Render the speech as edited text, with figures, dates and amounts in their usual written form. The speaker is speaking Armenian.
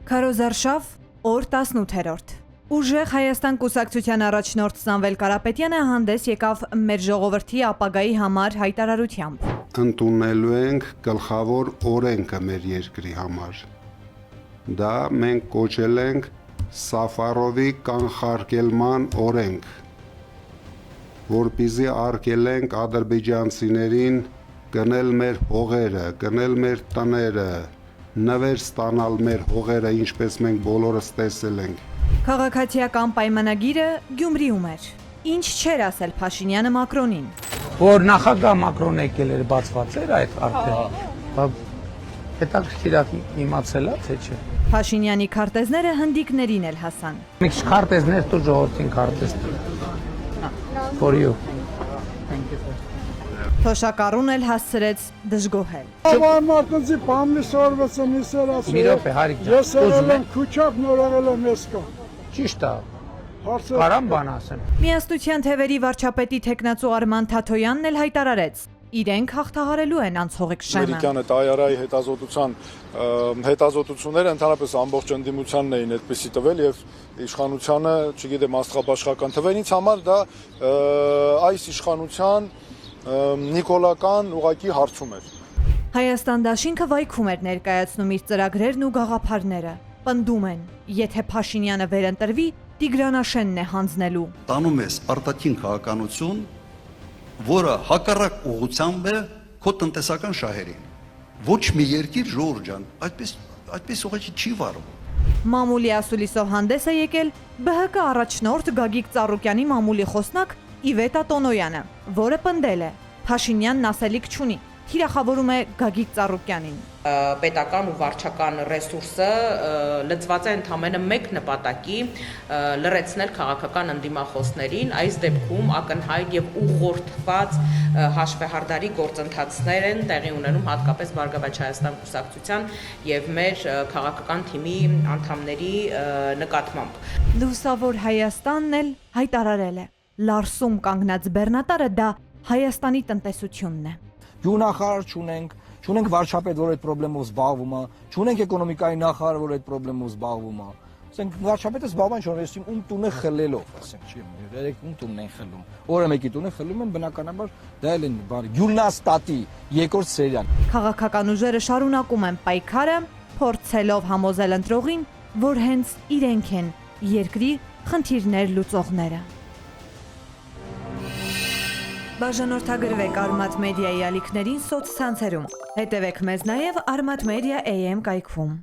Քարոզարշավ, օր 18-րդ։ Ուժեղ Հայաստան կուսակցության առաջնորդ Սամվել Կարապետյանը հանդես եկավ մեր ժողովրդի ապագայի համար հայտարարությամբ։ Ընդունելու ենք գլխավոր օրենքը մեր երկրի համար։ Դա մենք կոչել ենք Սաֆարովի կանխարգելման օրենք, որպեսզի արգելենք ադրբեջանցիներին գնել մեր հողերը, գնել մեր տները, նվեր ստանալ մեր հողերը, ինչպես մենք բոլորս տեսել ենք։ Քաղաքացիական պայմանագիրը Գյումրիում էր։ Ինչ չէր ասել Փաշինյանը Մակրոնին։ Որ նախագահ Մակրոնը եկել էր բացված էր այդ արդեն։ Հետաքրքիր է իմացել թե չէ։ Փաշինյանի քարտեզները հնդիկներին էլ հասան։ Մի քիչ քարտեզներ դու ժողովրդին քարտեզ։ For you. Թոշակառուն էլ հասցրեց դժգոհել։ Մարդնցի բամնի սորվեցը միսեր ասել։ Մի րոպե, Հարիկ ջան, Ես եղել եմ քուչապ, նոր եղել եմ եսկա։ Ճիշտ է։ Կարամ բան ասեմ։ Միասնության թևերի վարչապետի թեկնածու Արման Թաթոյանն էլ հայտարարեց. իրենք հաղթահարելու են անցողիկ շեմը։ Ամերիկյանը TAIR-ի հետազոտությունները ընդհանրապես ամբողջ ընդդիմությանն էին այդպեսի տվել եւ իշխանությանը, չգիտեմ, աստղաբաշխական թվեր, ինձ համար դա այս իշխանության նիկոլական ուղակի հարցում էր։ Հայաստան դաշինքը վայքում էր ներկայացնում իր ծրագրերն ու գաղափարները։ Պնդում են, եթե Փաշինյանը վերընտրվի, Տիգրանաշենն է հանձնելու։ Տանում ես արտաքին քաղաքականություն, որը հակառակ ուղղությամբ է քո տնտեսական շահերին։ Ոչ մի երկիր ժողովուրդ ջան, այդպես ուղղակի չի վարում։ Մամուլի ասուլիսով հանդես է եկել ԲՀԿ առաջնորդ Գագիկ Ծառուկյանի մամուլի խոսնակ Իվետա Տոնոյանը, որը պնդել է Փաշինյանն ասելիք չունի, թիրախավորում է Գագիկ Ծառուկյանին։ Պետական ու վարչական ռեսուրսը լծված է ընդամենը մեկ նպատակի լրացնել քաղաքական ընդդիմախոսներին, այս դեպքում ակնհայտ եւ ուղղորդված հաշվեհարդարի գործընթացներ են տեղի ունենում հատկապես Բարգավաճ Հայաստան կուսակցության եւ մեր քաղաքական թիմի անդամների նկատմամբ։ Լուսավոր Հայաստանն էլ հայտարարել է. Լարսում կանգնած բեռնատարը դա Հայաստանի տնտեսությունն է։ Գյուղնախարար չունենք վարչապետ, որ այդ խնդրով զբաղվում է, չունենք էկոնոմիկայի նախարար, որ այդ խնդրով զբաղվում է։ Ասենք վարչապետը զբաղվում է չորեսին ում տունը խլելով, ասենք, չի, երեք ում տունն են խլում։ Օրը մեկի տունը խլում են, բնականաբար դա էլ են բառ Գյուլնաստատի երկրորդ սերիան։ Քաղաքական ուժերը շարունակում են պայքարը, փորձելով համոզել ընտրողին, որ հենց իրենք են երկրի խնդիրներ լուծողները։ Բաժանորդագրվեք Արմատ մեդիայի ալիքներին սոցցանցերում։ Հետևեք մեզ նաև Armat Media AM կայքում։